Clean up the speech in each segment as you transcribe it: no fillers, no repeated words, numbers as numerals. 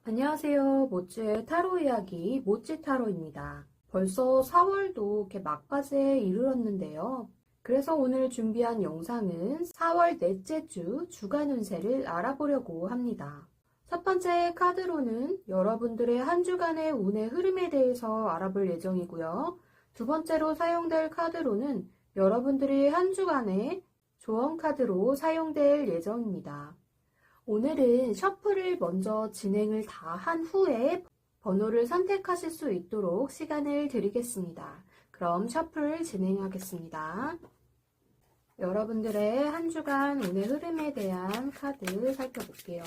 안녕하세요. 모찌의 타로 이야기 모찌 타로입니다. 벌써 4월도 이렇게 막바지에 이르렀는데요. 그래서 오늘 준비한 영상은 4월 넷째 주 주간 운세를 알아보려고 합니다. 첫 번째 카드로는 여러분들의 한 주간의 운의 흐름에 대해서 알아볼 예정이고요. 두 번째로 사용될 카드로는 여러분들의 한 주간의 조언 카드로 사용될 예정입니다. 오늘은 셔플을 먼저 진행을 다 한 후에 번호를 선택하실 수 있도록 시간을 드리겠습니다. 그럼 셔플 진행하겠습니다. 여러분들의 한 주간 운의 흐름에 대한 카드 살펴볼게요.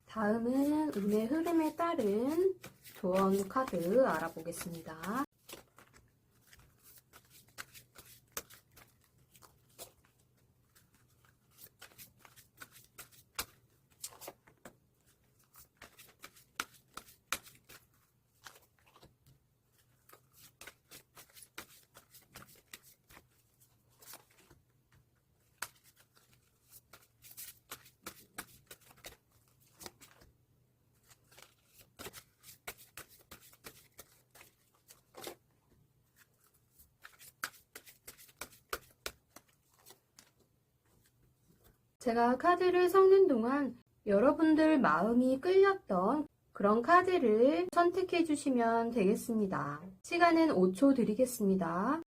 다음은 운의 흐름에 따른 조언 카드 알아보겠습니다. 제가 카드를 섞는 동안 여러분들 마음이 끌렸던 그런 카드를 선택해 주시면 되겠습니다. 시간은 5초 드리겠습니다.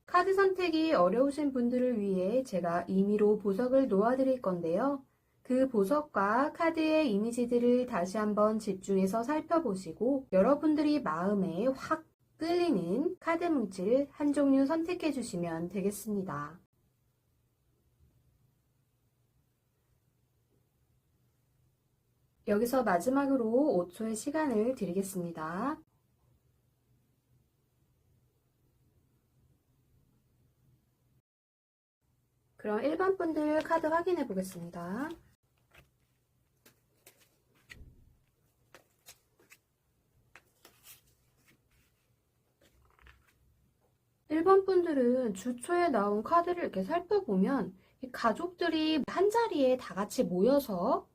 카드 선택이 어려우신 분들을 위해 제가 임의로 보석을 놓아드릴 건데요. 그 보석과 카드의 이미지들을 다시 한번 집중해서 살펴보시고 여러분들이 마음에 확 끌리는 카드 뭉치를 한 종류 선택해 주시면 되겠습니다. 여기서 마지막으로 5초의 시간을 드리겠습니다. 그럼 1번 분들 카드 확인해 보겠습니다. 1번 분들은 주초에 나온 카드를 이렇게 살펴보면 가족들이 한자리에 다 같이 모여서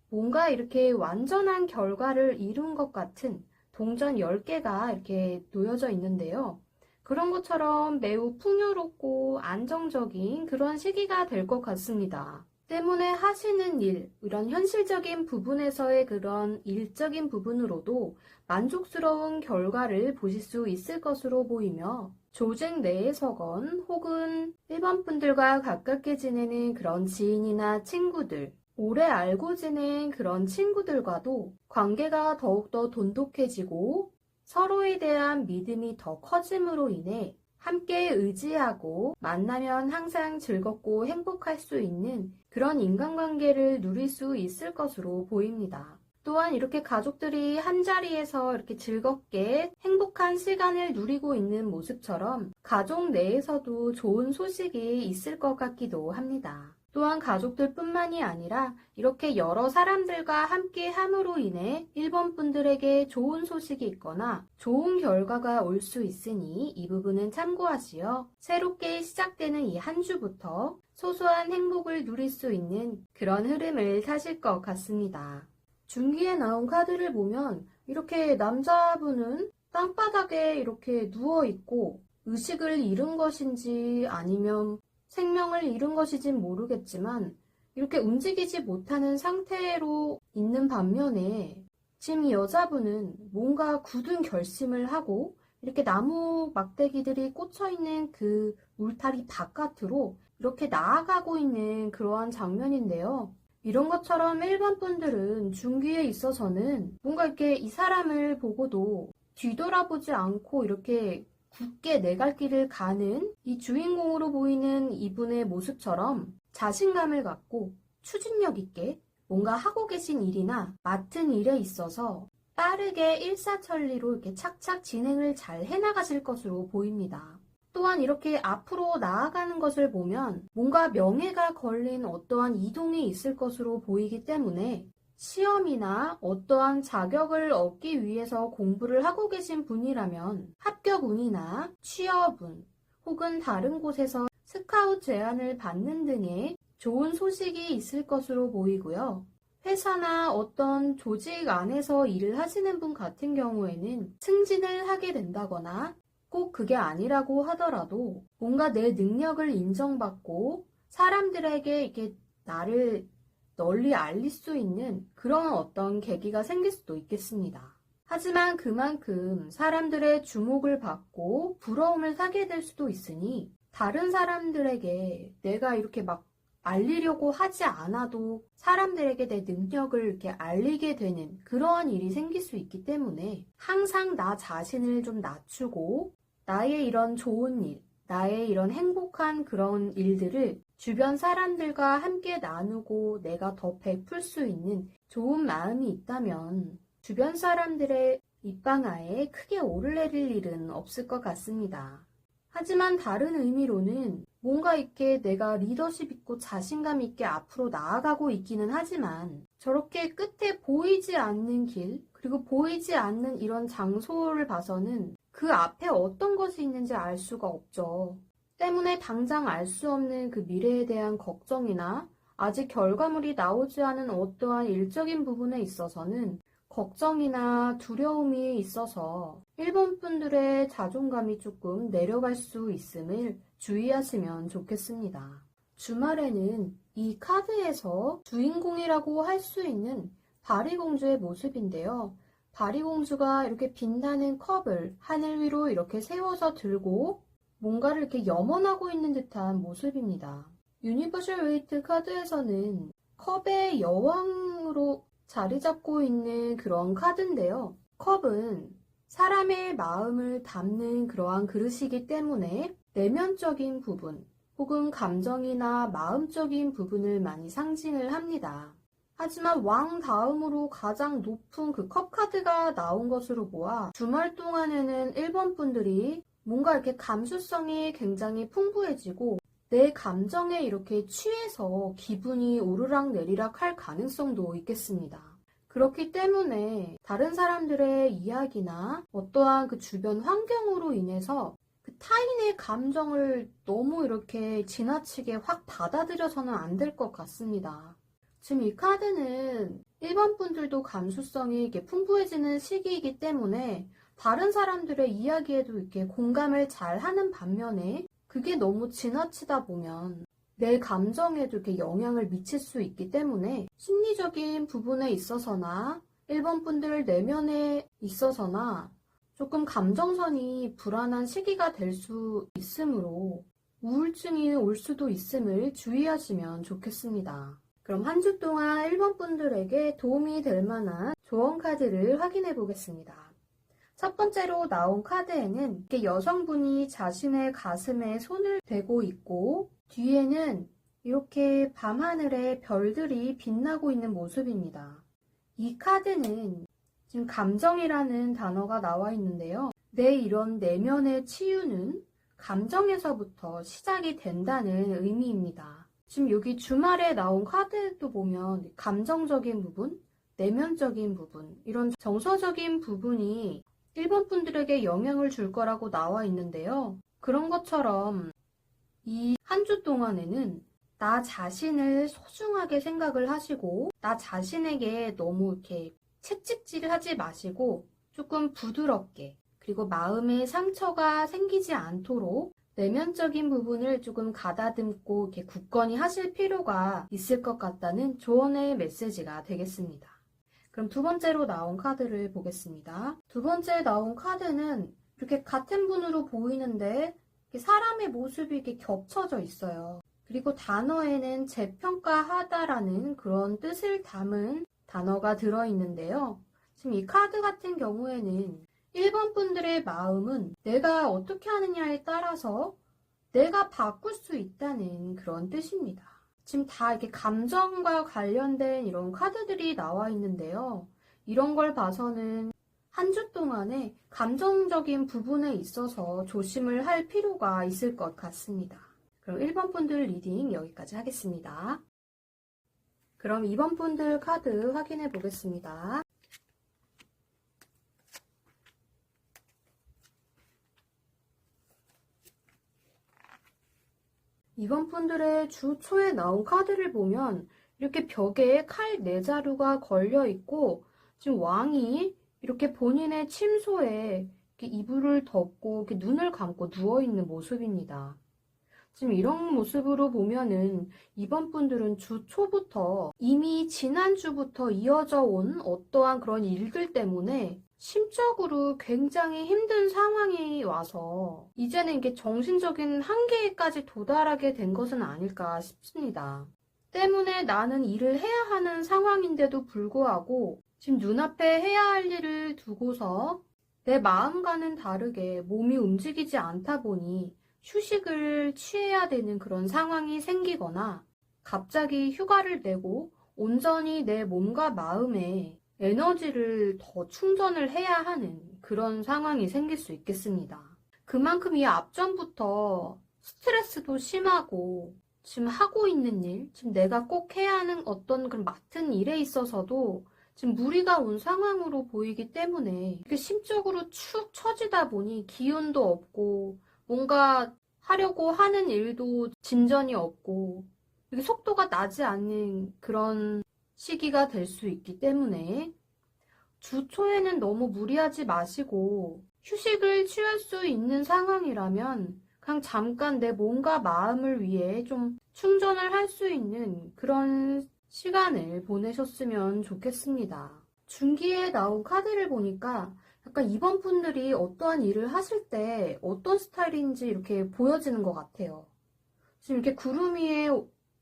뭔가 이렇게 완전한 결과를 이룬 것 같은 동전 10개가 이렇게 놓여져 있는데요. 그런 것처럼 매우 풍요롭고 안정적인 그런 시기가 될 것 같습니다. 때문에 하시는 일, 이런 현실적인 부분에서의 그런 일적인 부분으로도 만족스러운 결과를 보실 수 있을 것으로 보이며 조직 내에서건 혹은 일반 분들과 가깝게 지내는 그런 지인이나 친구들, 오래 알고 지낸 그런 친구들과도 관계가 더욱더 돈독해지고 서로에 대한 믿음이 더 커짐으로 인해 함께 의지하고 만나면 항상 즐겁고 행복할 수 있는 그런 인간관계를 누릴 수 있을 것으로 보입니다. 또한 이렇게 가족들이 한자리에서 이렇게 즐겁게 행복한 시간을 누리고 있는 모습처럼 가족 내에서도 좋은 소식이 있을 것 같기도 합니다. 또한 가족들뿐만이 아니라 이렇게 여러 사람들과 함께 함으로 인해 1번 분들에게 좋은 소식이 있거나 좋은 결과가 올 수 있으니 이 부분은 참고하시어 새롭게 시작되는 이 한 주부터 소소한 행복을 누릴 수 있는 그런 흐름을 타실 것 같습니다. 중기에 나온 카드를 보면 이렇게 남자분은 땅바닥에 이렇게 누워있고 의식을 잃은 것인지 아니면 생명을 잃은 것인지 모르겠지만 이렇게 움직이지 못하는 상태로 있는 반면에 지금 이 여자분은 뭔가 굳은 결심을 하고 이렇게 나무 막대기들이 꽂혀있는 그 울타리 바깥으로 이렇게 나아가고 있는 그러한 장면인데요. 이런 것처럼 일반 분들은 중기에 있어서는 뭔가 이렇게 이 사람을 보고도 뒤돌아보지 않고 이렇게 굳게 내 갈 길을 가는 이 주인공으로 보이는 이분의 모습처럼 자신감을 갖고 추진력 있게 뭔가 하고 계신 일이나 맡은 일에 있어서 빠르게 일사천리로 이렇게 착착 진행을 잘 해나가실 것으로 보입니다. 또한 이렇게 앞으로 나아가는 것을 보면 뭔가 명예가 걸린 어떠한 이동이 있을 것으로 보이기 때문에 시험이나 어떠한 자격을 얻기 위해서 공부를 하고 계신 분이라면 합격운이나 취업운 혹은 다른 곳에서 스카웃 제안을 받는 등의 좋은 소식이 있을 것으로 보이고요. 회사나 어떤 조직 안에서 일을 하시는 분 같은 경우에는 승진을 하게 된다거나 꼭 그게 아니라고 하더라도 뭔가 내 능력을 인정받고 사람들에게 이렇게 나를 널리 알릴 수 있는 그런 어떤 계기가 생길 수도 있겠습니다. 하지만 그만큼 사람들의 주목을 받고 부러움을 사게 될 수도 있으니 다른 사람들에게 내가 이렇게 막 알리려고 하지 않아도 사람들에게 내 능력을 이렇게 알리게 되는 그러한 일이 생길 수 있기 때문에 항상 나 자신을 좀 낮추고 나의 이런 좋은 일, 나의 이런 행복한 그런 일들을 주변 사람들과 함께 나누고 내가 더 베풀 수 있는 좋은 마음이 있다면 주변 사람들의 입방아에 크게 오르내릴 일은 없을 것 같습니다. 하지만 다른 의미로는 뭔가 이렇게 내가 리더십 있고 자신감 있게 앞으로 나아가고 있기는 하지만 저렇게 끝에 보이지 않는 길, 그리고 보이지 않는 이런 장소를 봐서는 그 앞에 어떤 것이 있는지 알 수가 없죠. 때문에 당장 알 수 없는 그 미래에 대한 걱정이나 아직 결과물이 나오지 않은 어떠한 일적인 부분에 있어서는 걱정이나 두려움이 있어서 일본 분들의 자존감이 조금 내려갈 수 있음을 주의하시면 좋겠습니다. 주말에는 이 카드에서 주인공이라고 할 수 있는 바리공주의 모습인데요. 바리공주가 이렇게 빛나는 컵을 하늘 위로 이렇게 세워서 들고 뭔가를 이렇게 염원하고 있는 듯한 모습입니다. 유니버셜 웨이트 카드에서는 컵의 여왕으로 자리 잡고 있는 그런 카드인데요. 컵은 사람의 마음을 담는 그러한 그릇이기 때문에 내면적인 부분 혹은 감정이나 마음적인 부분을 많이 상징을 합니다. 하지만 왕 다음으로 가장 높은 그 컵 카드가 나온 것으로 보아 주말 동안에는 일본 분들이 뭔가 이렇게 감수성이 굉장히 풍부해지고 내 감정에 이렇게 취해서 기분이 오르락 내리락 할 가능성도 있겠습니다. 그렇기 때문에 다른 사람들의 이야기나 어떠한 그 주변 환경으로 인해서 그 타인의 감정을 너무 이렇게 지나치게 확 받아들여서는 안 될 것 같습니다. 지금 이 카드는 일본 분들도 감수성이 이렇게 풍부해지는 시기이기 때문에 다른 사람들의 이야기에도 이렇게 공감을 잘 하는 반면에 그게 너무 지나치다 보면 내 감정에도 이렇게 영향을 미칠 수 있기 때문에 심리적인 부분에 있어서나 일본 분들 내면에 있어서나 조금 감정선이 불안한 시기가 될 수 있으므로 우울증이 올 수도 있음을 주의하시면 좋겠습니다. 그럼 한 주 동안 일본 분들에게 도움이 될 만한 조언 카드를 확인해 보겠습니다. 첫 번째로 나온 카드에는 이렇게 여성분이 자신의 가슴에 손을 대고 있고 뒤에는 이렇게 밤하늘에 별들이 빛나고 있는 모습입니다. 이 카드는 지금 감정이라는 단어가 나와 있는데요. 내 이런 내면의 치유는 감정에서부터 시작이 된다는 의미입니다. 지금 여기 주말에 나온 카드도 보면 감정적인 부분, 내면적인 부분, 이런 정서적인 부분이 일본 분들에게 영향을 줄 거라고 나와 있는데요. 그런 것처럼 이 한 주 동안에는 나 자신을 소중하게 생각을 하시고 나 자신에게 너무 이렇게 채찍질을 하지 마시고 조금 부드럽게 그리고 마음에 상처가 생기지 않도록 내면적인 부분을 조금 가다듬고 이렇게 굳건히 하실 필요가 있을 것 같다는 조언의 메시지가 되겠습니다. 그럼 두 번째로 나온 카드를 보겠습니다. 두 번째 나온 카드는 이렇게 같은 분으로 보이는데 사람의 모습이 이렇게 겹쳐져 있어요. 그리고 단어에는 재평가하다라는 그런 뜻을 담은 단어가 들어있는데요. 지금 이 카드 같은 경우에는 일본 분들의 마음은 내가 어떻게 하느냐에 따라서 내가 바꿀 수 있다는 그런 뜻입니다. 지금 다 이렇게 감정과 관련된 이런 카드들이 나와 있는데요. 이런 걸 봐서는 한 주 동안에 감정적인 부분에 있어서 조심을 할 필요가 있을 것 같습니다. 그럼 1번 분들 리딩 여기까지 하겠습니다. 그럼 2번 분들 카드 확인해 보겠습니다. 2번 분들의 주 초에 나온 카드를 보면 이렇게 벽에 칼 4자루가 걸려 있고 지금 왕이 이렇게 본인의 침소에 이렇게 이불을 덮고 이렇게 눈을 감고 누워 있는 모습입니다. 지금 이런 모습으로 보면은 이번 분들은 주 초부터 이미 지난주부터 이어져 온 어떠한 그런 일들 때문에 심적으로 굉장히 힘든 상황이 와서 이제는 이게 정신적인 한계까지 도달하게 된 것은 아닐까 싶습니다. 때문에 나는 일을 해야 하는 상황인데도 불구하고 지금 눈앞에 해야 할 일을 두고서 내 마음과는 다르게 몸이 움직이지 않다 보니 휴식을 취해야 되는 그런 상황이 생기거나 갑자기 휴가를 내고 온전히 내 몸과 마음에 에너지를 더 충전을 해야 하는 그런 상황이 생길 수 있겠습니다. 그만큼 이 앞전부터 스트레스도 심하고 지금 하고 있는 일, 지금 내가 꼭 해야 하는 어떤 그런 맡은 일에 있어서도 지금 무리가 온 상황으로 보이기 때문에 이렇게 심적으로 축 처지다 보니 기운도 없고 뭔가 하려고 하는 일도 진전이 없고 이렇게 속도가 나지 않는 그런 시기가 될 수 있기 때문에 주 초에는 너무 무리하지 마시고 휴식을 취할 수 있는 상황이라면 그냥 잠깐 내 몸과 마음을 위해 좀 충전을 할 수 있는 그런 시간을 보내셨으면 좋겠습니다. 중기에 나온 카드를 보니까 약간 이번 분들이 어떠한 일을 하실 때 어떤 스타일인지 이렇게 보여지는 것 같아요. 지금 이렇게 구름 위에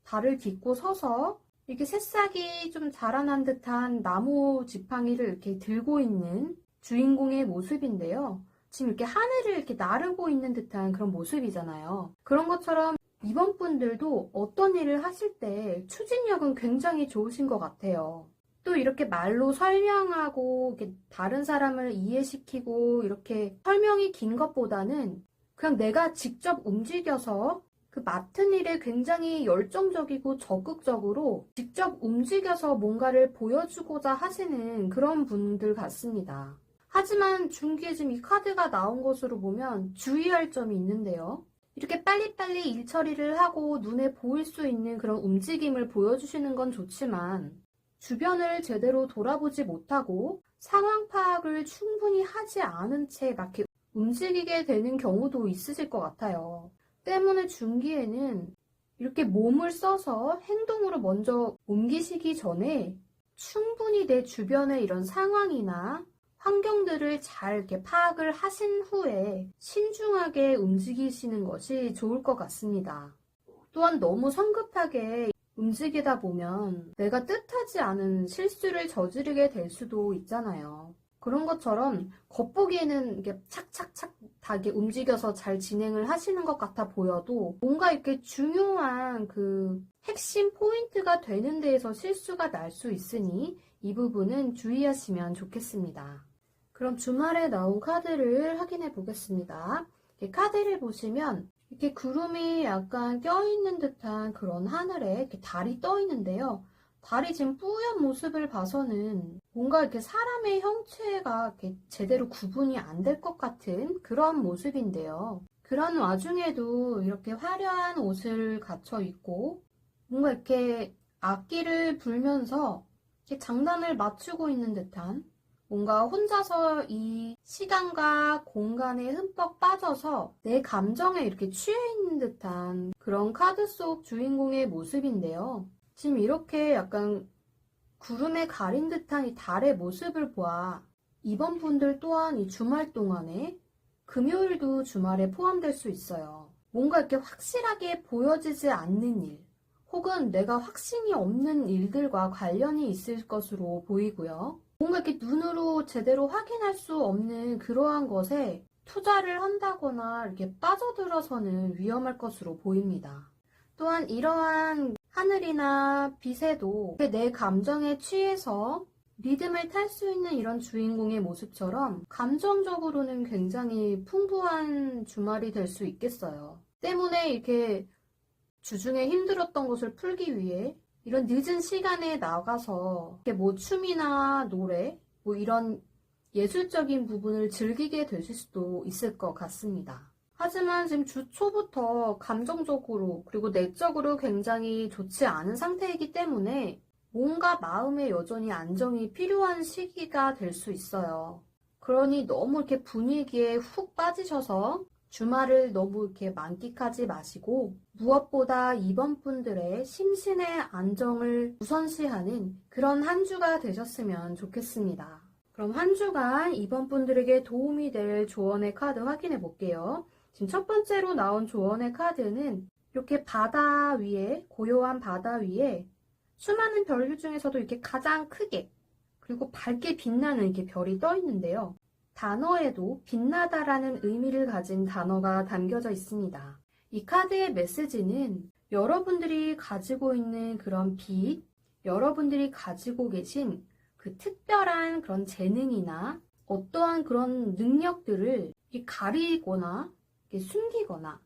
발을 딛고 서서 이렇게 새싹이 좀 자라난 듯한 나무 지팡이를 이렇게 들고 있는 주인공의 모습인데요. 지금 이렇게 하늘을 이렇게 나르고 있는 듯한 그런 모습이잖아요. 그런 것처럼 이번 분들도 어떤 일을 하실 때 추진력은 굉장히 좋으신 것 같아요. 또 이렇게 말로 설명하고 이렇게 다른 사람을 이해시키고 이렇게 설명이 긴 것보다는 그냥 내가 직접 움직여서 그 맡은 일에 굉장히 열정적이고 적극적으로 직접 움직여서 뭔가를 보여주고자 하시는 그런 분들 같습니다. 하지만 중기에 지금 이 카드가 나온 것으로 보면 주의할 점이 있는데요. 이렇게 빨리빨리 일 처리를 하고 눈에 보일 수 있는 그런 움직임을 보여주시는 건 좋지만 주변을 제대로 돌아보지 못하고 상황 파악을 충분히 하지 않은 채 막 이렇게 움직이게 되는 경우도 있으실 것 같아요. 때문에 중기에는 이렇게 몸을 써서 행동으로 먼저 옮기시기 전에 충분히 내 주변의 이런 상황이나 환경들을 잘 이렇게 파악을 하신 후에 신중하게 움직이시는 것이 좋을 것 같습니다. 또한 너무 성급하게 움직이다 보면 내가 뜻하지 않은 실수를 저지르게 될 수도 있잖아요. 그런 것처럼 겉보기에는 이게 착착착 다 이렇게 움직여서 잘 진행을 하시는 것 같아 보여도 뭔가 이렇게 중요한 그 핵심 포인트가 되는 데에서 실수가 날 수 있으니 이 부분은 주의하시면 좋겠습니다. 그럼 주말에 나온 카드를 확인해 보겠습니다. 카드를 보시면 이렇게 구름이 약간 껴있는 듯한 그런 하늘에 이렇게 달이 떠 있는데요. 달이 지금 뿌연 모습을 봐서는 뭔가 이렇게 사람의 형체가 이렇게 제대로 구분이 안 될 것 같은 그런 모습인데요. 그런 와중에도 이렇게 화려한 옷을 갖춰 입고 뭔가 이렇게 악기를 불면서 이렇게 장단을 맞추고 있는 듯한 뭔가 혼자서 이 시간과 공간에 흠뻑 빠져서 내 감정에 이렇게 취해 있는 듯한 그런 카드 속 주인공의 모습인데요. 지금 이렇게 약간 구름에 가린 듯한 이 달의 모습을 보아 이번 분들 또한 이 주말 동안에 금요일도 주말에 포함될 수 있어요. 뭔가 이렇게 확실하게 보여지지 않는 일 혹은 내가 확신이 없는 일들과 관련이 있을 것으로 보이고요. 뭔가 이렇게 눈으로 제대로 확인할 수 없는 그러한 것에 투자를 한다거나 이렇게 빠져들어서는 위험할 것으로 보입니다. 또한 이러한 하늘이나 빛에도 내 감정에 취해서 리듬을 탈 수 있는 이런 주인공의 모습처럼 감정적으로는 굉장히 풍부한 주말이 될 수 있겠어요. 때문에 이렇게 주중에 힘들었던 것을 풀기 위해 이런 늦은 시간에 나가서 이렇게 뭐 춤이나 노래, 뭐 이런 예술적인 부분을 즐기게 되실 수도 있을 것 같습니다. 하지만 지금 주 초부터 감정적으로 그리고 내적으로 굉장히 좋지 않은 상태이기 때문에 뭔가 마음에 여전히 안정이 필요한 시기가 될 수 있어요. 그러니 너무 이렇게 분위기에 훅 빠지셔서 주말을 너무 이렇게 만끽하지 마시고 무엇보다 이번 분들의 심신의 안정을 우선시하는 그런 한 주가 되셨으면 좋겠습니다. 그럼 한 주간 이번 분들에게 도움이 될 조언의 카드 확인해 볼게요. 지금 첫 번째로 나온 조언의 카드는 이렇게 바다 위에, 고요한 바다 위에 수많은 별들 중에서도 이렇게 가장 크게 그리고 밝게 빛나는 이렇게 별이 떠 있는데요. 단어에도 빛나다라는 의미를 가진 단어가 담겨져 있습니다. 이 카드의 메시지는 여러분들이 가지고 있는 그런 빛, 여러분들이 가지고 계신 그 특별한 그런 재능이나 어떠한 그런 능력들을 가리거나 숨기거나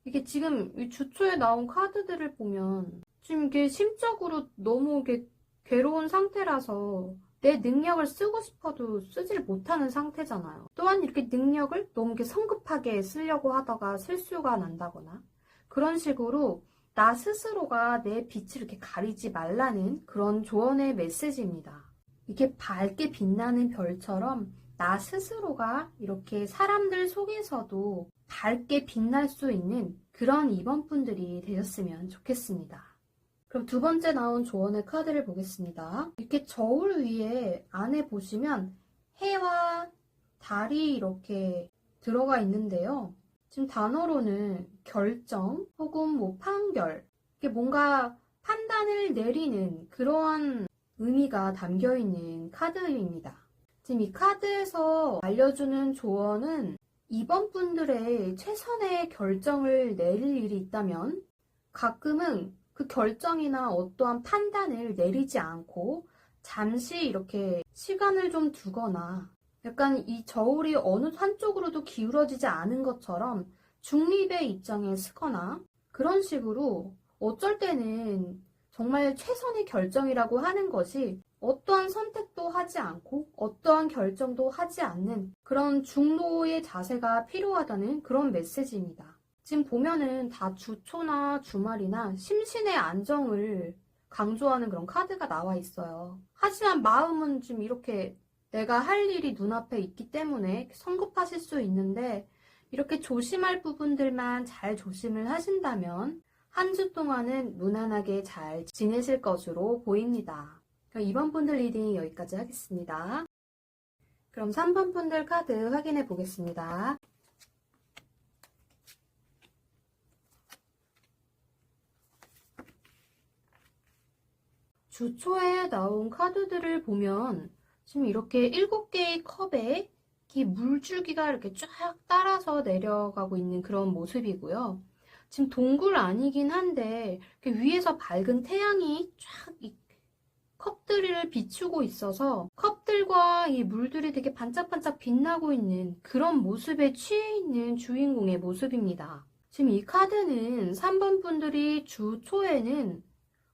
이게 지금 이 주초에 나온 카드들을 보면 지금 이게 심적으로 너무 이게 괴로운 상태라서 내 능력을 쓰고 싶어도 쓰지를 못하는 상태잖아요. 또한 이렇게 능력을 너무 이렇게 성급하게 쓰려고 하다가 실수가 난다거나 그런 식으로 나 스스로가 내 빛을 이렇게 가리지 말라는 그런 조언의 메시지입니다. 이렇게 밝게 빛나는 별처럼 나 스스로가 이렇게 사람들 속에서도 밝게 빛날 수 있는 그런 이번 분들이 되셨으면 좋겠습니다. 그럼 두 번째 나온 조언의 카드를 보겠습니다. 이렇게 저울 위에 안에 보시면 해와 달이 이렇게 들어가 있는데요. 지금 단어로는 결정 혹은 뭐 판결, 이게 뭔가 판단을 내리는 그러한 의미가 담겨 있는 카드입니다. 지금 이 카드에서 알려주는 조언은 이번 분들의 최선의 결정을 내릴 일이 있다면 가끔은 그 결정이나 어떠한 판단을 내리지 않고 잠시 이렇게 시간을 좀 두거나 약간 이 저울이 어느 한쪽으로도 기울어지지 않은 것처럼 중립의 입장에 서거나 그런 식으로 어쩔 때는 정말 최선의 결정이라고 하는 것이 어떠한 선택도 하지 않고 어떠한 결정도 하지 않는 그런 중도의 자세가 필요하다는 그런 메시지입니다. 지금 보면은 다 주초나 주말이나 심신의 안정을 강조하는 그런 카드가 나와 있어요. 하지만 마음은 지금 이렇게 내가 할 일이 눈앞에 있기 때문에 성급하실 수 있는데 이렇게 조심할 부분들만 잘 조심을 하신다면 한 주 동안은 무난하게 잘 지내실 것으로 보입니다. 그럼 2번 분들 리딩 여기까지 하겠습니다. 그럼 3번 분들 카드 확인해 보겠습니다. 주초에 나온 카드들을 보면 지금 이렇게 7개의 컵에 이 물줄기가 이렇게 쫙 따라서 내려가고 있는 그런 모습이고요. 지금 동굴 아니긴 한데 위에서 밝은 태양이 쫙 이 컵들을 비추고 있어서 컵들과 이 물들이 되게 반짝반짝 빛나고 있는 그런 모습에 취해 있는 주인공의 모습입니다. 지금 이 카드는 3번 분들이 주 초에는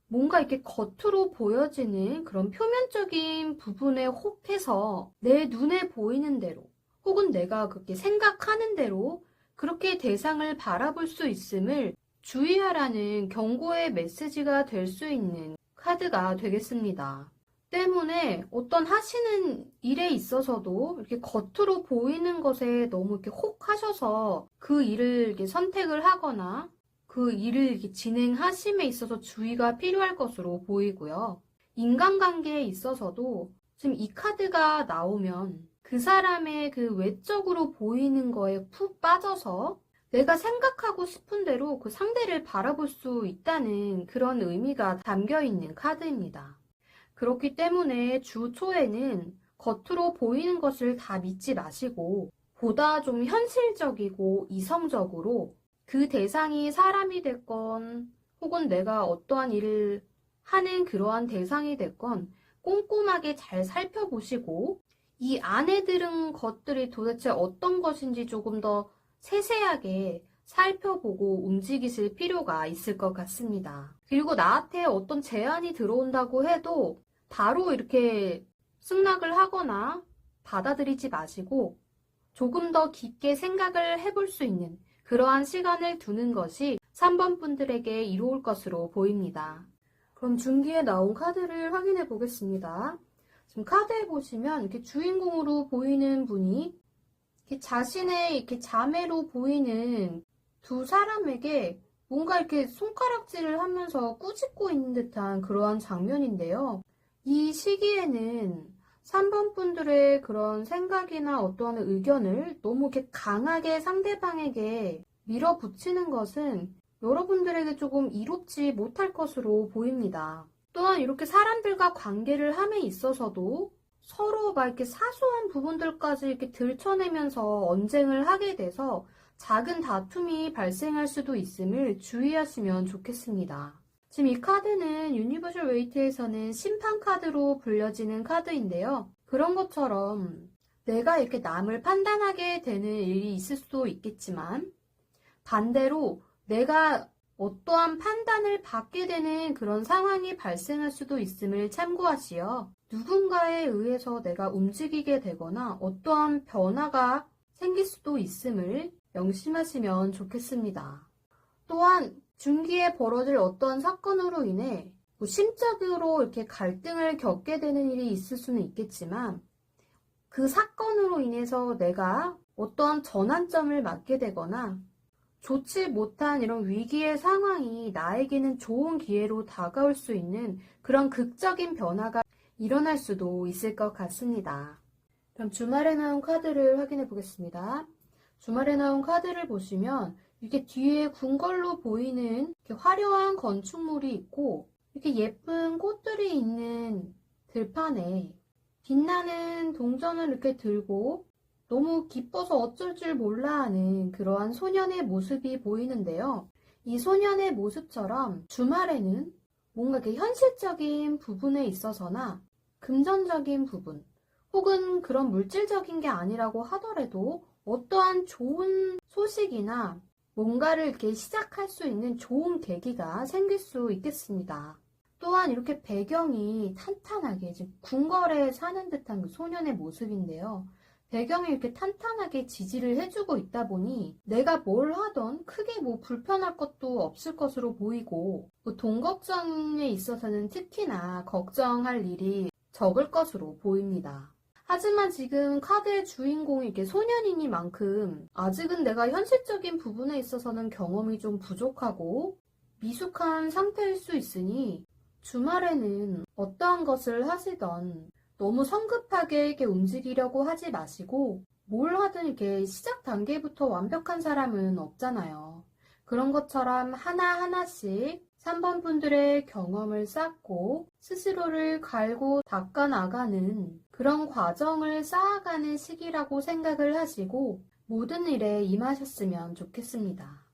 뭔가 이렇게 겉으로 보여지는 그런 표면적인 부분에 혹해서 내 눈에 보이는 대로 혹은 내가 그렇게 생각하는 대로 그렇게 대상을 바라볼 수 있음을 주의하라는 경고의 메시지가 될 수 있는 카드가 되겠습니다. 때문에 어떤 하시는 일에 있어서도 이렇게 겉으로 보이는 것에 너무 이렇게 혹하셔서 그 일을 이렇게 선택을 하거나 그 일을 이렇게 진행하심에 있어서 주의가 필요할 것으로 보이고요. 인간관계에 있어서도 지금 이 카드가 나오면 그 사람의 그 외적으로 보이는 거에 푹 빠져서 내가 생각하고 싶은 대로 그 상대를 바라볼 수 있다는 그런 의미가 담겨 있는 카드입니다. 그렇기 때문에 주 초에는 겉으로 보이는 것을 다 믿지 마시고 보다 좀 현실적이고 이성적으로 그 대상이 사람이 됐건 혹은 내가 어떠한 일을 하는 그러한 대상이 됐건 꼼꼼하게 잘 살펴보시고 이 안에 들은 것들이 도대체 어떤 것인지 조금 더 세세하게 살펴보고 움직이실 필요가 있을 것 같습니다. 그리고 나한테 어떤 제안이 들어온다고 해도 바로 이렇게 승낙을 하거나 받아들이지 마시고 조금 더 깊게 생각을 해볼 수 있는 그러한 시간을 두는 것이 3번 분들에게 이로울 것으로 보입니다. 그럼 중기에 나온 카드를 확인해 보겠습니다. 지금 카드에 보시면 이렇게 주인공으로 보이는 분이 이렇게 자신의 이렇게 자매로 보이는 두 사람에게 뭔가 이렇게 손가락질을 하면서 꾸짖고 있는 듯한 그러한 장면인데요. 이 시기에는 3번 분들의 그런 생각이나 어떠한 의견을 너무 이렇게 강하게 상대방에게 밀어붙이는 것은 여러분들에게 조금 이롭지 못할 것으로 보입니다. 또한 이렇게 사람들과 관계를 함에 있어서도 서로 막 이렇게 사소한 부분들까지 이렇게 들춰내면서 언쟁을 하게 돼서 작은 다툼이 발생할 수도 있음을 주의하시면 좋겠습니다. 지금 이 카드는 유니버셜 웨이트에서는 심판 카드로 불려지는 카드인데요. 그런 것처럼 내가 이렇게 남을 판단하게 되는 일이 있을 수도 있겠지만 반대로 내가 어떠한 판단을 받게 되는 그런 상황이 발생할 수도 있음을 참고하시어 누군가에 의해서 내가 움직이게 되거나 어떠한 변화가 생길 수도 있음을 명심하시면 좋겠습니다. 또한 중기에 벌어질 어떠한 사건으로 인해 심적으로 이렇게 갈등을 겪게 되는 일이 있을 수는 있겠지만 그 사건으로 인해서 내가 어떠한 전환점을 맞게 되거나 좋지 못한 이런 위기의 상황이 나에게는 좋은 기회로 다가올 수 있는 그런 극적인 변화가 일어날 수도 있을 것 같습니다. 그럼 주말에 나온 카드를 확인해 보겠습니다. 주말에 나온 카드를 보시면 이렇게 뒤에 궁궐로 보이는 이렇게 화려한 건축물이 있고 이렇게 예쁜 꽃들이 있는 들판에 빛나는 동전을 이렇게 들고 너무 기뻐서 어쩔 줄 몰라 하는 그러한 소년의 모습이 보이는데요. 이 소년의 모습처럼 주말에는 뭔가 이렇게 현실적인 부분에 있어서나 금전적인 부분 혹은 그런 물질적인 게 아니라고 하더라도 어떠한 좋은 소식이나 뭔가를 이렇게 시작할 수 있는 좋은 계기가 생길 수 있겠습니다. 또한 이렇게 배경이 탄탄하게 지금 궁궐에 사는 듯한 그 소년의 모습인데요. 배경이 이렇게 탄탄하게 지지를 해주고 있다 보니 내가 뭘 하던 크게 뭐 불편할 것도 없을 것으로 보이고 돈 걱정에 있어서는 특히나 걱정할 일이 적을 것으로 보입니다. 하지만 지금 카드의 주인공이 이렇게 소년이니만큼 아직은 내가 현실적인 부분에 있어서는 경험이 좀 부족하고 미숙한 상태일 수 있으니 주말에는 어떠한 것을 하시던 너무 성급하게 이렇게 움직이려고 하지 마시고 뭘 하든 이렇게 시작 단계부터 완벽한 사람은 없잖아요. 그런 것처럼 하나하나씩 3번 분들의 경험을 쌓고 스스로를 갈고 닦아 나가는 그런 과정을 쌓아가는 시기라고 생각을 하시고 모든 일에 임하셨으면 좋겠습니다.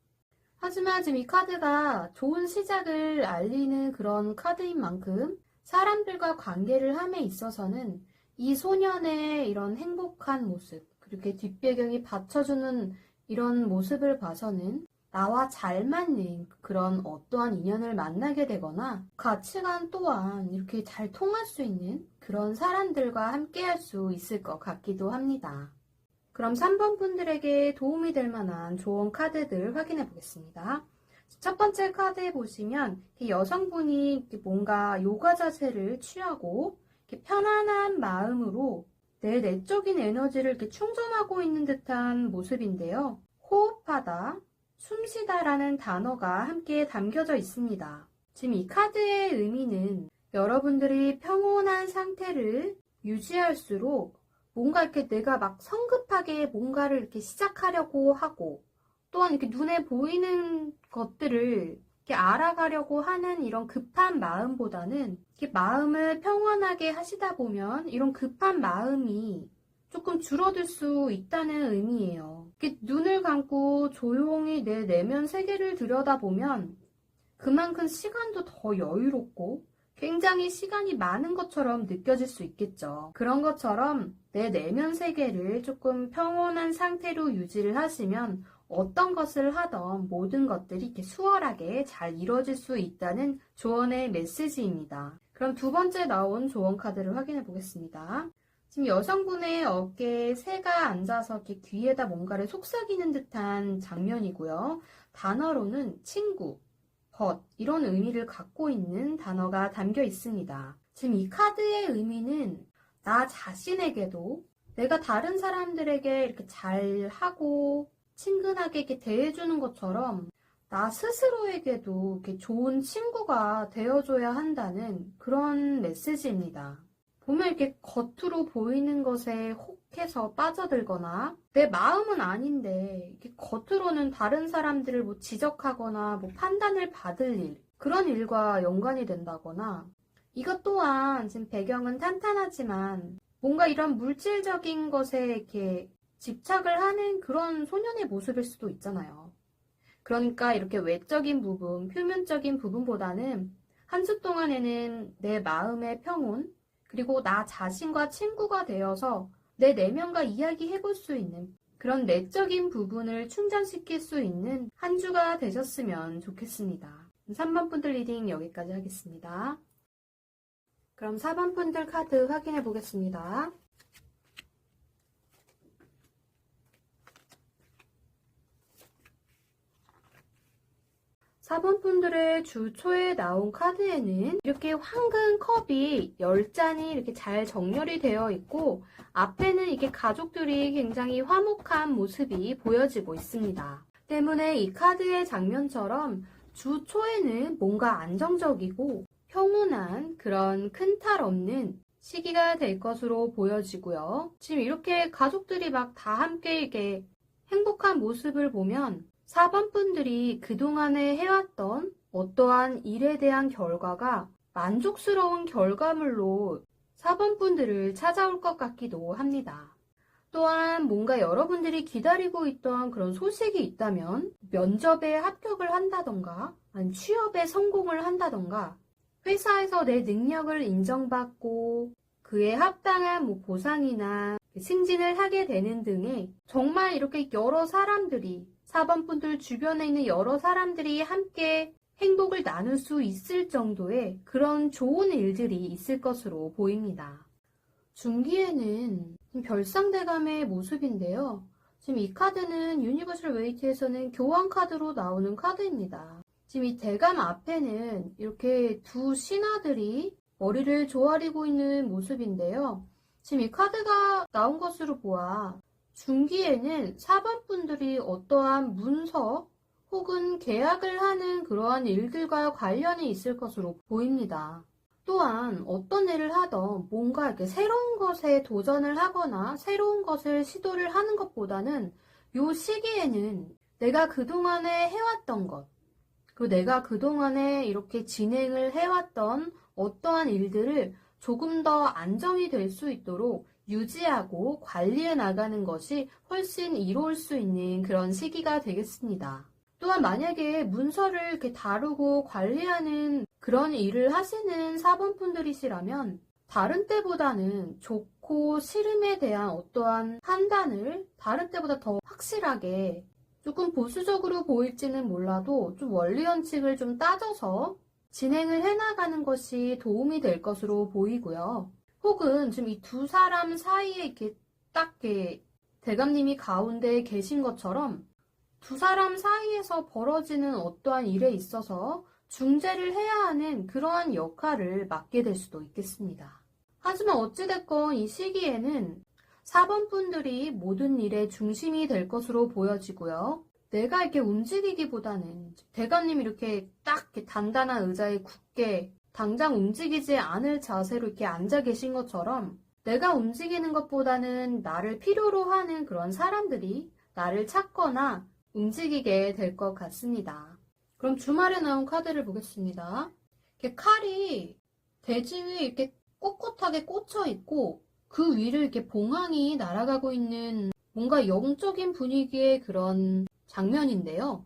하지만 지금 이 카드가 좋은 시작을 알리는 그런 카드인 만큼 사람들과 관계를 함에 있어서는 이 소년의 이런 행복한 모습, 그렇게 뒷배경이 받쳐주는 이런 모습을 봐서는 나와 잘 맞는 그런 어떠한 인연을 만나게 되거나 가치관 또한 이렇게 잘 통할 수 있는 그런 사람들과 함께 할 수 있을 것 같기도 합니다. 그럼 3번 분들에게 도움이 될 만한 좋은 카드들 확인해 보겠습니다. 첫 번째 카드에 보시면 여성분이 뭔가 요가 자세를 취하고 편안한 마음으로 내 내적인 에너지를 이렇게 충전하고 있는 듯한 모습인데요. 호흡하다, 숨쉬다라는 단어가 함께 담겨져 있습니다. 지금 이 카드의 의미는 여러분들이 평온한 상태를 유지할수록 뭔가 이렇게 내가 막 성급하게 뭔가를 이렇게 시작하려고 하고 또한 이렇게 눈에 보이는 것들을 이렇게 알아가려고 하는 이런 급한 마음보다는 이렇게 마음을 평온하게 하시다 보면 이런 급한 마음이 조금 줄어들 수 있다는 의미예요. 이렇게 눈을 감고 조용히 내 내면 세계를 들여다보면 그만큼 시간도 더 여유롭고 굉장히 시간이 많은 것처럼 느껴질 수 있겠죠. 그런 것처럼 내 내면 세계를 조금 평온한 상태로 유지를 하시면 어떤 것을 하던 모든 것들이 이렇게 수월하게 잘 이루어질 수 있다는 조언의 메시지입니다. 그럼 두 번째 나온 조언 카드를 확인해 보겠습니다. 지금 여성분의 어깨에 새가 앉아서 이렇게 귀에다 뭔가를 속삭이는 듯한 장면이고요. 단어로는 친구, 벗 이런 의미를 갖고 있는 단어가 담겨 있습니다. 지금 이 카드의 의미는 나 자신에게도 내가 다른 사람들에게 이렇게 잘하고 친근하게 이렇게 대해주는 것처럼 나 스스로에게도 이렇게 좋은 친구가 되어줘야 한다는 그런 메시지입니다. 보면 이렇게 겉으로 보이는 것에 혹해서 빠져들거나 내 마음은 아닌데 이렇게 겉으로는 다른 사람들을 뭐 지적하거나 뭐 판단을 받을 일 그런 일과 연관이 된다거나 이것 또한 지금 배경은 탄탄하지만 뭔가 이런 물질적인 것에 이렇게 집착을 하는 그런 소년의 모습일 수도 있잖아요. 그러니까 이렇게 외적인 부분, 표면적인 부분보다는 한 주 동안에는 내 마음의 평온 그리고 나 자신과 친구가 되어서 내 내면과 이야기해 볼 수 있는 그런 내적인 부분을 충전시킬 수 있는 한 주가 되셨으면 좋겠습니다. 3번 분들 리딩 여기까지 하겠습니다. 그럼 4번 분들 카드 확인해 보겠습니다. 4번 분들의 주 초에 나온 카드에는 이렇게 황금 컵이 10잔이 이렇게 잘 정렬이 되어 있고 앞에는 이렇게 가족들이 굉장히 화목한 모습이 보여지고 있습니다. 때문에 이 카드의 장면처럼 주 초에는 뭔가 안정적이고 평온한 그런 큰 탈 없는 시기가 될 것으로 보여지고요. 지금 이렇게 가족들이 막 다 함께 이렇게 행복한 모습을 보면 4번 분들이 그동안에 해왔던 어떠한 일에 대한 결과가 만족스러운 결과물로 4번 분들을 찾아올 것 같기도 합니다. 또한 뭔가 여러분들이 기다리고 있던 그런 소식이 있다면 면접에 합격을 한다던가 아니면 취업에 성공을 한다던가 회사에서 내 능력을 인정받고 그에 합당한 뭐 보상이나 승진을 하게 되는 등의 정말 이렇게 여러 사람들이 4번 분들 주변에 있는 여러 사람들이 함께 행복을 나눌 수 있을 정도의 그런 좋은 일들이 있을 것으로 보입니다. 중기에는 별상대감의 모습인데요. 지금 이 카드는 유니버셜 웨이트에서는 교환 카드로 나오는 카드입니다. 지금 이 대감 앞에는 이렇게 두 신하들이 머리를 조아리고 있는 모습인데요. 지금 이 카드가 나온 것으로 보아 중기에는 4번 분들이 어떠한 문서 혹은 계약을 하는 그러한 일들과 관련이 있을 것으로 보입니다. 또한 어떤 일을 하던 뭔가 이렇게 새로운 것에 도전을 하거나 새로운 것을 시도를 하는 것보다는 이 시기에는 내가 그동안에 해왔던 것, 그리고 내가 그동안에 이렇게 진행을 해왔던 어떠한 일들을 조금 더 안정이 될 수 있도록 유지하고 관리해 나가는 것이 훨씬 이로울 수 있는 그런 시기가 되겠습니다. 또한 만약에 문서를 이렇게 다루고 관리하는 그런 일을 하시는 4번 분들이시라면 다른 때보다는 좋고 싫음에 대한 어떠한 판단을 다른 때보다 더 확실하게 조금 보수적으로 보일지는 몰라도 좀 원리 원칙을 좀 따져서 진행을 해나가는 것이 도움이 될 것으로 보이고요. 혹은 지금 이 두 사람 사이에 이렇게 딱 이렇게 대감님이 가운데에 계신 것처럼 두 사람 사이에서 벌어지는 어떠한 일에 있어서 중재를 해야 하는 그러한 역할을 맡게 될 수도 있겠습니다. 하지만 어찌됐건 이 시기에는 4번 분들이 모든 일의 중심이 될 것으로 보여지고요. 내가 이렇게 움직이기보다는 대감님이 이렇게 딱 이렇게 단단한 의자에 굳게 당장 움직이지 않을 자세로 이렇게 앉아 계신 것처럼 내가 움직이는 것보다는 나를 필요로 하는 그런 사람들이 나를 찾거나 움직이게 될 것 같습니다. 그럼 주말에 나온 카드를 보겠습니다. 이렇게 칼이 대지 위에 이렇게 꼿꼿하게 꽂혀 있고 그 위를 이렇게 봉황이 날아가고 있는 뭔가 영적인 분위기의 그런 장면인데요.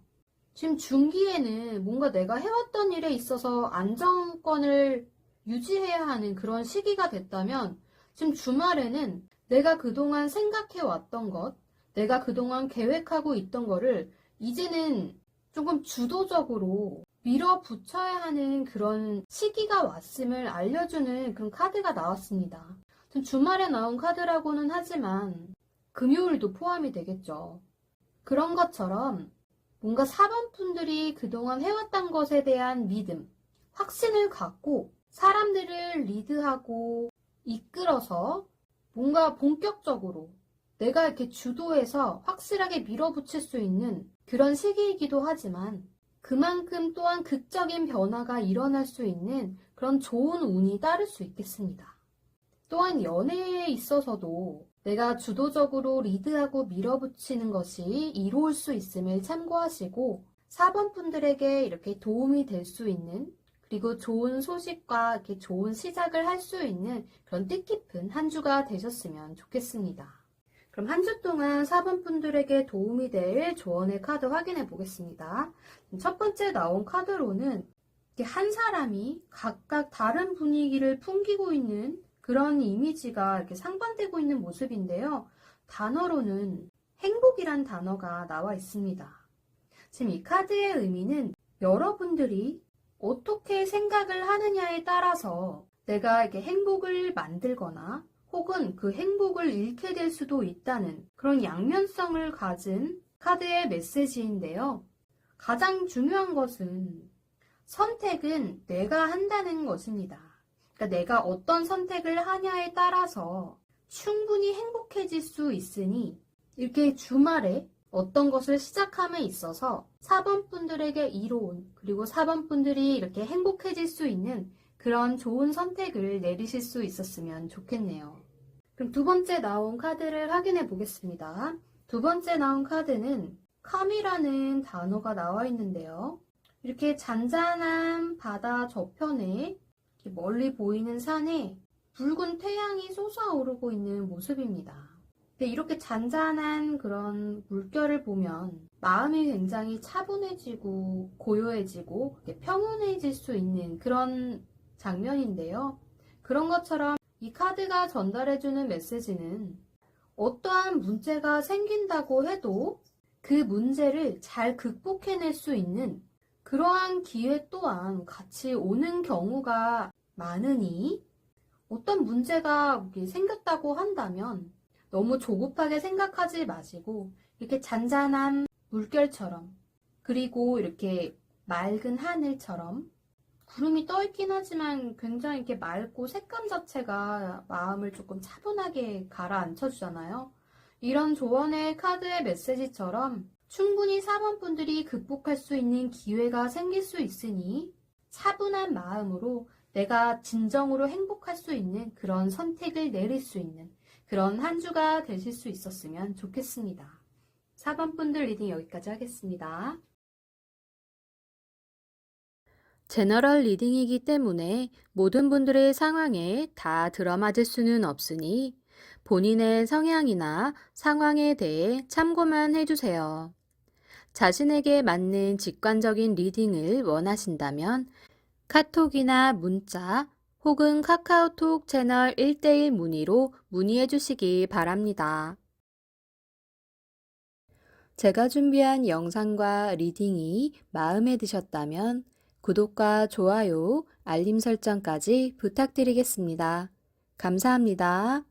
지금 중기에는 뭔가 내가 해왔던 일에 있어서 안정권을 유지해야 하는 그런 시기가 됐다면 지금 주말에는 내가 그동안 생각해왔던 것, 내가 그동안 계획하고 있던 거를 이제는 조금 주도적으로 밀어붙여야 하는 그런 시기가 왔음을 알려주는 그런 카드가 나왔습니다. 지금 주말에 나온 카드라고는 하지만 금요일도 포함이 되겠죠. 그런 것처럼 뭔가 사범분들이 그동안 해왔던 것에 대한 믿음, 확신을 갖고 사람들을 리드하고 이끌어서 뭔가 본격적으로 내가 이렇게 주도해서 확실하게 밀어붙일 수 있는 그런 시기이기도 하지만 그만큼 또한 극적인 변화가 일어날 수 있는 그런 좋은 운이 따를 수 있겠습니다. 또한 연애에 있어서도 내가 주도적으로 리드하고 밀어붙이는 것이 이로울 수 있음을 참고하시고 4번 분들에게 이렇게 도움이 될 수 있는 그리고 좋은 소식과 이렇게 좋은 시작을 할 수 있는 그런 뜻깊은 한 주가 되셨으면 좋겠습니다. 그럼 한 주 동안 4번 분들에게 도움이 될 조언의 카드 확인해 보겠습니다. 첫 번째 나온 카드로는 한 사람이 각각 다른 분위기를 풍기고 있는 그런 이미지가 이렇게 상반되고 있는 모습인데요. 단어로는 행복이란 단어가 나와 있습니다. 지금 이 카드의 의미는 여러분들이 어떻게 생각을 하느냐에 따라서 내가 이렇게 행복을 만들거나 혹은 그 행복을 잃게 될 수도 있다는 그런 양면성을 가진 카드의 메시지인데요. 가장 중요한 것은 선택은 내가 한다는 것입니다. 그러니까 내가 어떤 선택을 하냐에 따라서 충분히 행복해질 수 있으니 이렇게 주말에 어떤 것을 시작함에 있어서 4번 분들에게 이로운 그리고 4번 분들이 이렇게 행복해질 수 있는 그런 좋은 선택을 내리실 수 있었으면 좋겠네요. 그럼 두 번째 나온 카드를 확인해 보겠습니다. 두 번째 나온 카드는 캄이라는 단어가 나와 있는데요. 이렇게 잔잔한 바다 저편에 이렇게 멀리 보이는 산에 붉은 태양이 솟아오르고 있는 모습입니다. 근데 이렇게 잔잔한 그런 물결을 보면 마음이 굉장히 차분해지고 고요해지고 평온해질 수 있는 그런 장면인데요. 그런 것처럼 이 카드가 전달해주는 메시지는 어떠한 문제가 생긴다고 해도 그 문제를 잘 극복해낼 수 있는 그러한 기회 또한 같이 오는 경우가 많으니 어떤 문제가 생겼다고 한다면 너무 조급하게 생각하지 마시고 이렇게 잔잔한 물결처럼 그리고 이렇게 맑은 하늘처럼 구름이 떠 있긴 하지만 굉장히 이렇게 맑고 색감 자체가 마음을 조금 차분하게 가라앉혀 주잖아요. 이런 조언의 카드의 메시지처럼 충분히 4번 분들이 극복할 수 있는 기회가 생길 수 있으니 차분한 마음으로 내가 진정으로 행복할 수 있는 그런 선택을 내릴 수 있는 그런 한 주가 되실 수 있었으면 좋겠습니다. 4번 분들 리딩 여기까지 하겠습니다. 제너럴 리딩이기 때문에 모든 분들의 상황에 다 들어맞을 수는 없으니 본인의 성향이나 상황에 대해 참고만 해주세요. 자신에게 맞는 직관적인 리딩을 원하신다면 카톡이나 문자 혹은 카카오톡 채널 1:1 문의로 문의해 주시기 바랍니다. 제가 준비한 영상과 리딩이 마음에 드셨다면 구독과 좋아요, 알림 설정까지 부탁드리겠습니다. 감사합니다.